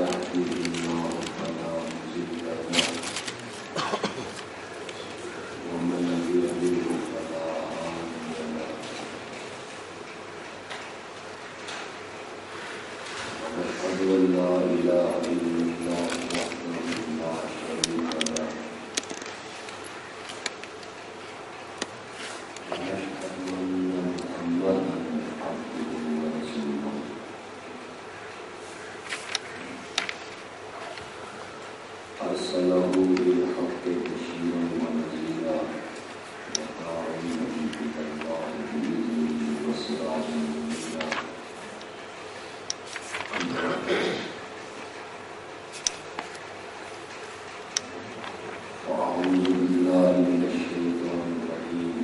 يهده الله فلا مضل له ومن يضلل فلا هادي له ونشهد أن لا إله إلا الله وحده لا شريك له ونشهد أن محمدا عبده ورسوله أرسله بالحق بشيرا ونذيرا وداعيا إلى الله بإذنه وسراجا منيرا وأعوذ بالله من الشيطان الرجيم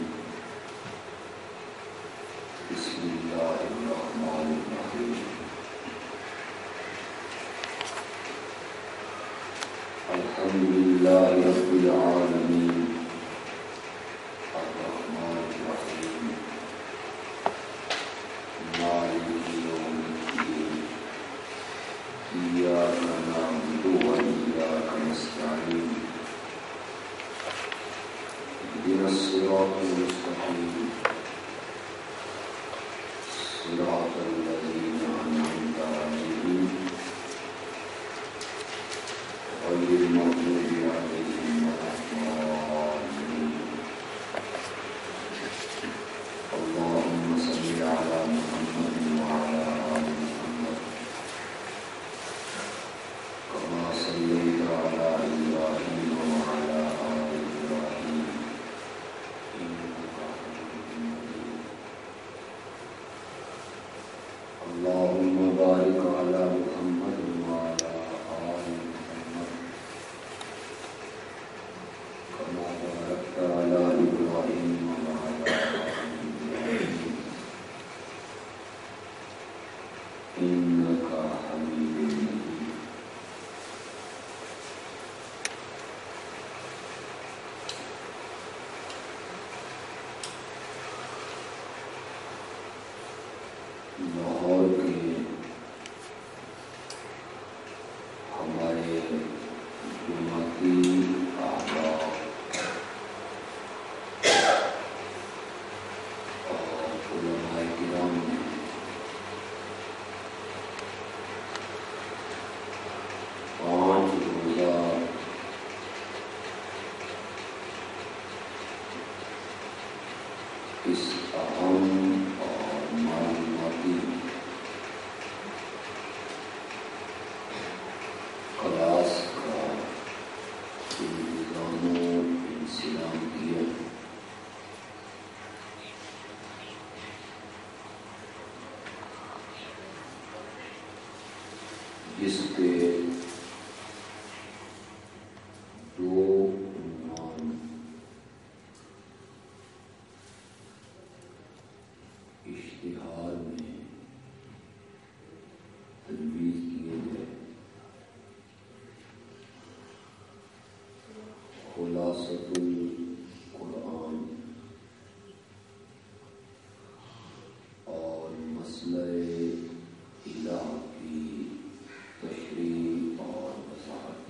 بسم الله الرحمن الرحيم الحمد لله رب العالمين الرحمن الرحيم مالك يوم الدين إياك نعبد وإياك نستعين اهدنا الصراط المستقيم صراط الذين أنعمت عليهم غير المغضوب عليهم ولا الضالين اللهم صل على محمد وعلى آل محمد كما صليت على إبراهيم وعلى آل إبراهيم إنك حميد مجيد اللهم بارك على محمد وعلى آل محمد كما باركت على إبراهيم وعلى آل إبراهيم إنك حميد مجيد لاہور کے ہمارے جماعتی احباب اور علماء کرام نے پانچ روزہ اس اہم اور معلوماتی کلاس کا انتظام و انسلام کیا جس کے دو عنوان اشتہار میں تجویز کیے گئے خلاصۃ القرآن اور مسئلہ الہ کی تشریح اور وضاحت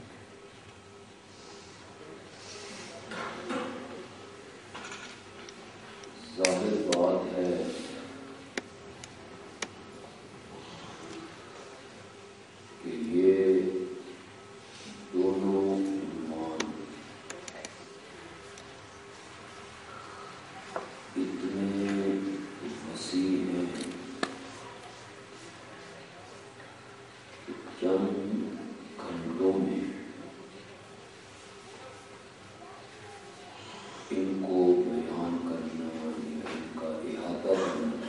ظاہر بات ہے کہ یہ دونوں عنوان اتنے وسیع ہیں کہ چند گھنٹوں میں ان کو بیان کرنا یا ان کا احاطہ کرنا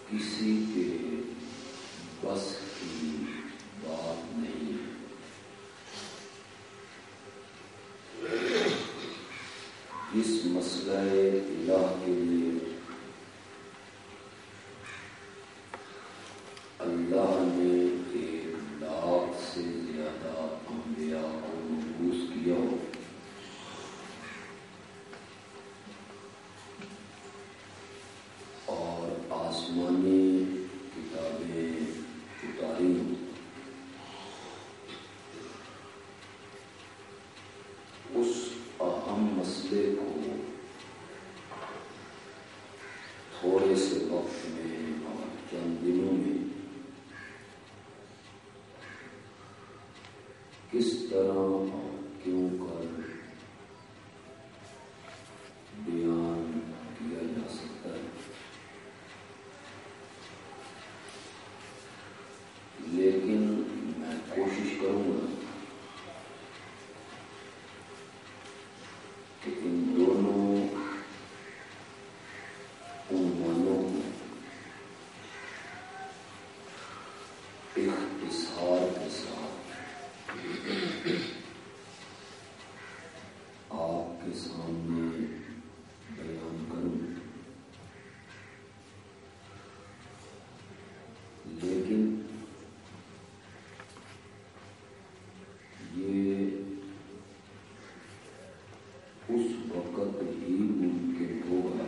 کسی کے بس کی بات نہیں ہے۔ اس مسئلہ الہ کے لیے اللہ نے 1,00,000 سے زیادہ انبیاء کو مبعوث کیا ہو اور آسمانی کتاب تھوڑے سے وقت میں اور چند دنوں میں کس طرح اور کیوں کر بیان کیا جا سکتا ہے، لیکن میں کوشش کروں گا کہ ان دونوں عنوانوں کو اختصار کے ساتھ آپ کے سامنے بیان کروں، لیکن یہ اس وقت ہی ممکن ہوگا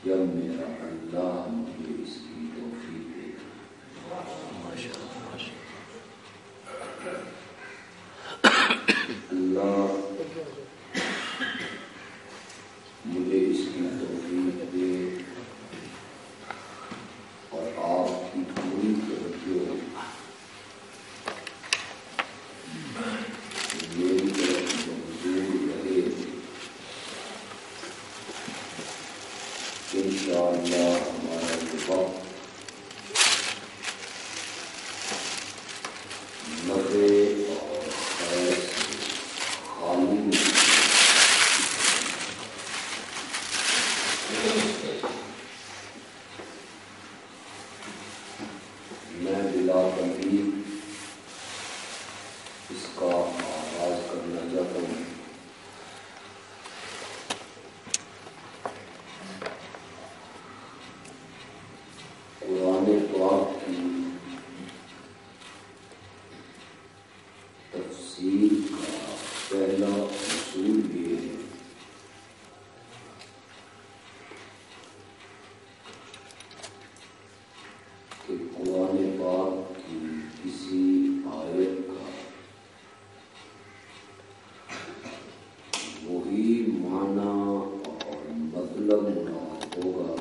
جب میرا اللہ مجھے اس کی توفیق دے گا۔ اللہ مجھے اس کی توفیق دے اور آپ کی پوری توجہ میری طرف منظور رہے، انشاءاللہ ہمارا یہ وقت نفع اور خیر سے خالی نہیں۔ میں بلا تمہید اس کا آغاز کرنا چاہتا ہوں۔ قرآن پاک کی تفسیر کا پہلا اصول یہ ہے کہ قرآن پاک کی کسی آیت کا وہی معنی اور مطلب مراد ہوگا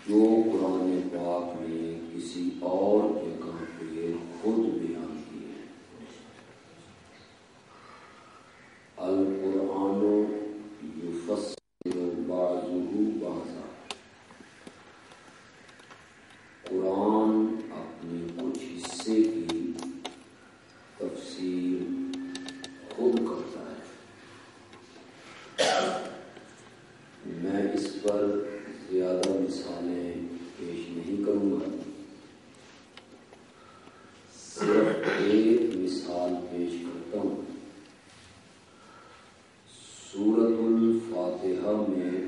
جو قرآن پاک نے کسی اور جگہ پہ خود بیان کی ہے۔ القرآن یفسر بعضہ بعضا، قرآن اپنے کچھ حصے کی تفسیر خود کرتا ہے۔ میں اس پر زیادہ مثالیں پیش نہیں کروں گا، صرف ایک مثال پیش کرتا ہوں۔ سورۃ الفاتحہ میں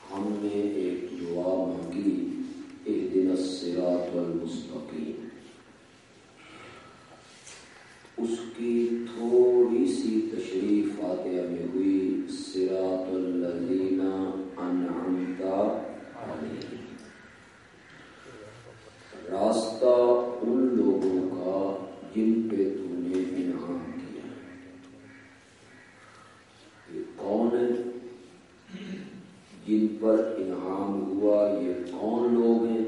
ہم نے ایک دعا مانگی، اہدنا الصراط المستقیم۔ اس کی تھوڑی سی تشریح فاتحہ میں ہوئی، صراط الذین انعمت علیہم، راستہ ان لوگوں کا جن پہ تو نے انعام کیا۔ یہ کون ہے جن پر انعام ہوا؟ یہ کون لوگ ہیں؟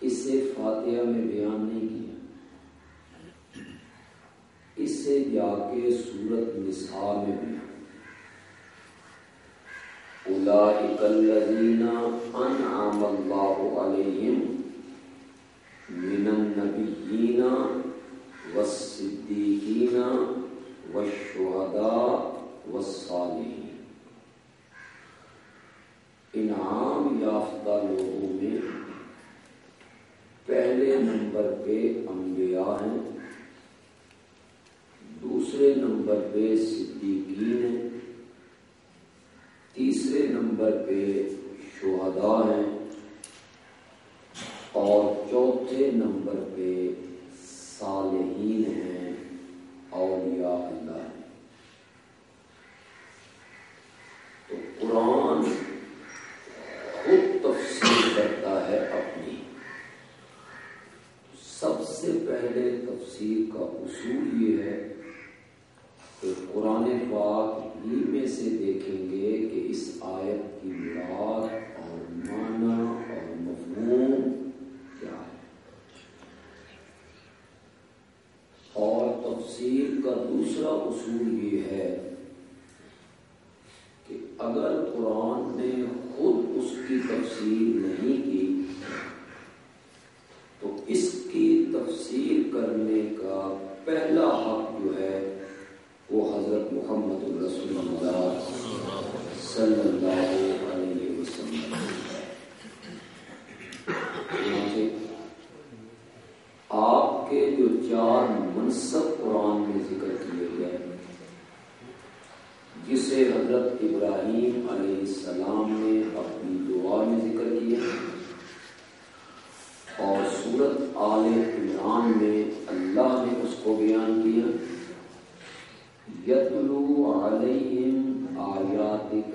اسے فاتحہ میں بیان نہیں کیا، اسے جا کے سورۃ نساء میں بیان۔ اولئک الذین انعم اللہ علیہم من النبیین والصدیقین والشہداء والصالحین۔ انعام یافتہ لوگوں میں پہلے نمبر پہ انبیاء ہیں، دوسرے نمبر پہ صدیقین ہیں، تیسرے نمبر پہ شہداء ہیں، اور چوتھے نمبر پہ صالحین ہیں، اولیاء اللہ ہیں۔ تو قرآن خود تفسیر کرتا ہے اپنی۔ سب سے پہلے تفسیر کا اصول یہ ہے کہ قرآن پاک ہی میں سے دیکھیں گے کہ اس آیت کی مراد اور معنی اور مفہوم کیا ہے. اور تفسیر کا دوسرا اصول یہ ہے کہ اگر قرآن نے خود اس کی تفسیر نہیں کی تو اس کی تفسیر کرنے کا پہلا حق جو ہے وہ حضرت محمد رسول اللہ صلی اللہ علیہ وسلم ہے. آپ کے جو 4 منصب قرآن میں ذکر کیے گئے، جسے حضرت ابراہیم علیہ السلام نے اپنی دعا میں ذکر کیا اور سورت آل عمران میں اللہ نے اس کو بیان کیا، یتلو علیہم آیاتک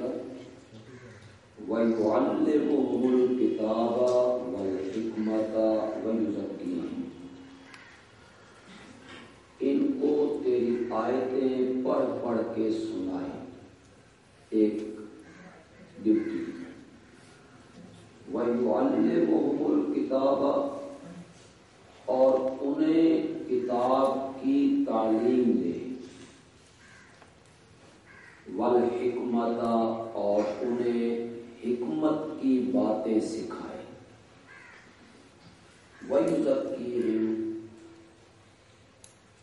ویعلمہم الکتاب والحکمت ویزکیہم. ان کو تیری آیتیں پڑھ پڑھ کے سنائیں، ایک ڈیوٹی. وَيُعَلِّمُهُمُ الْكِتَابَ، اور انہیں کتاب کی تعلیم دے، وَالْحِكْمَةَ، اور انہیں حکمت کی باتیں سکھائے، وَيُزَكِّيهِمْ،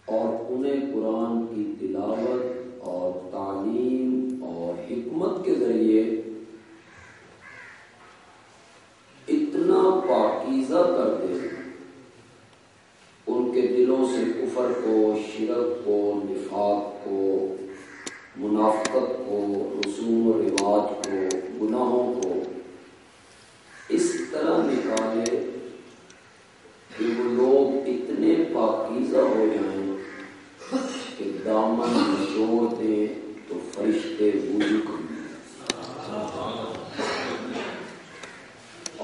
اور انہیں قرآن کی تلاوت اور تعلیم اور حکمت کے ذریعے اتنا پاکیزہ کر دے ان کے دلوں سے کفر کو، شرک کو، نفاق کو، منافقت کو، رسوم و رواج کو، گناہوں کو اس طرح نکالے کہ وہ لوگ اتنے پاکیزہ ہو جائیں کہ دامن نچوڑ دیں تو فرشتے وضو کریں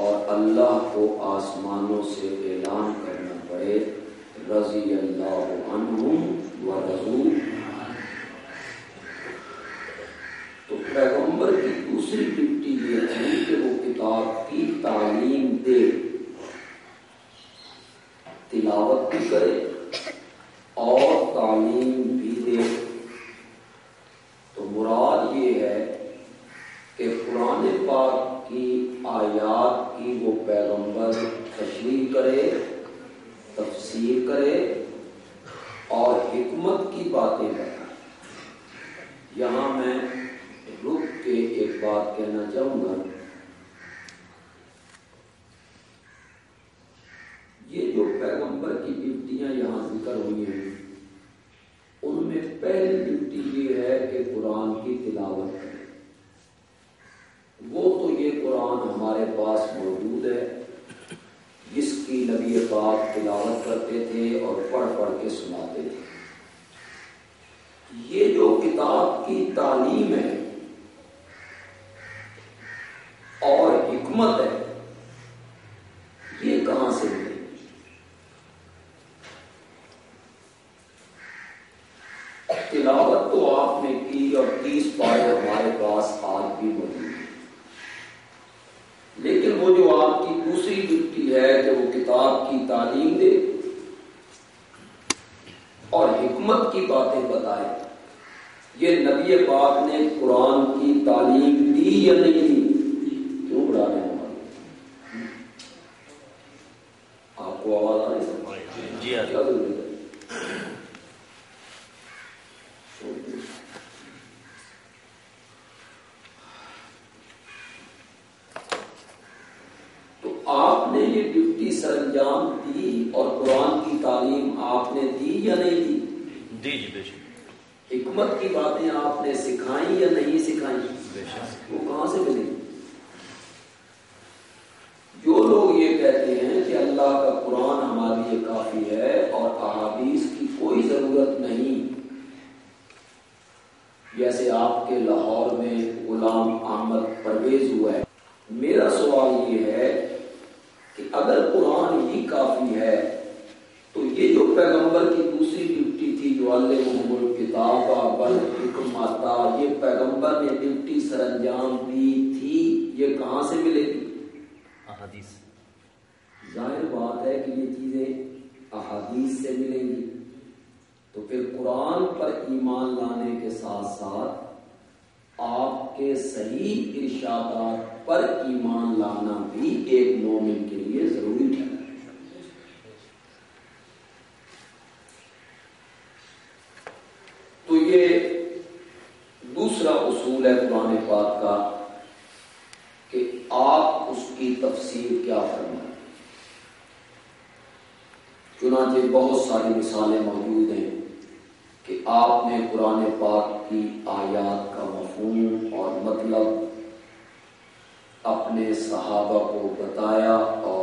اور اللہ کو آسمانوں سے اعلان کرنا پڑے رضی اللہ عنہم ورضوا. تو پیغمبر کی دوسری ڈیوٹی یہ ہے کہ وہ کتاب کی تعلیم دے، تلاوت بھی کرے اور تعلیم بھی دے. تو مراد یہ ہے کہ قرآن پاک کی آیات کی وہ پیغمبر تشریح کرے، تفسیر کرے اور حکمت کی باتیں بتائے. یہاں میں رک کے ایک بات کہنا چاہوں گا. یہ جو پیغمبر کی ڈیوٹیاں یہاں ذکر ہوئی ہیں ان میں پہلی ڈیوٹی یہ ہے کہ قرآن کی تلاوت کرے. وہ تو یہ قرآن ہمارے پاس موجود ہے جس کی نبی پاک تلاوت کرتے تھے اور پڑھ پڑھ کے سناتے تھے. یہ جو کتاب کی تعلیم ہے اور حکمت ہے یہ کہاں سے ملے؟ تلاوت تو آپ نے کی اور 30 پارے ہمارے پاس آج بھی موجود ہیں، لیکن وہ جو آپ کی دوسری ڈیوٹی ہے کہ وہ کتاب کی تعلیم دے اور حکمت کی باتیں بتائے، یہ نبی پاک نے قرآن کی تعلیم دی یا نہیں دی؟ کیوں بڑھا رہے ہیں؟ آپ کو آواز آ رہی ہے؟ جی کیا ضرورت ہے؟ تو آپ نے یہ ڈیوٹی سر انجام دی اور قرآن کی تعلیم آپ نے دی یا نہیں دی؟ دی جی بے شک. حکمت کی باتیں آپ نے سکھائیں یا نہیں سکھائیں؟ وہ کہاں سے ملی؟ جو لوگ یہ کہتے ہیں کہ اللہ کا قرآن ہمارے لیے کافی ہے اور احادیث کی کوئی ضرورت نہیں، جیسے آپ کے لاہور میں غلام احمد پرویز ہوا ہے. میرا سوال یہ ہے کہ اگر قرآن ہی کافی ہے تو یہ جو پیغمبر کی دوسری ڈیوٹی تھی یعلمہم الکتاب والحکمۃ، یہ پیغمبر نے ڈیوٹی سر انجام دی تھی، یہ کہاں سے ملے گی؟ احادیث۔ ظاہر بات ہے کہ یہ چیزیں احادیث سے ملیں گی، تو پھر قرآن پر ایمان لانے کے ساتھ ساتھ آپ کے صحیح ارشادات پر ایمان لانا بھی ایک مومن کے لیے ضروری ہے۔ تو یہ دوسرا اصول ہے قرآن پاک کا کہ آپ اس کی تفسیر کیا فرمائیں۔ چنانچہ بہت ساری مثالیں موجود ہیں کہ آپ نے قرآن پاک کی آیات کا مفہوم اور مطلب اپنے صحابہ کو بتایا اور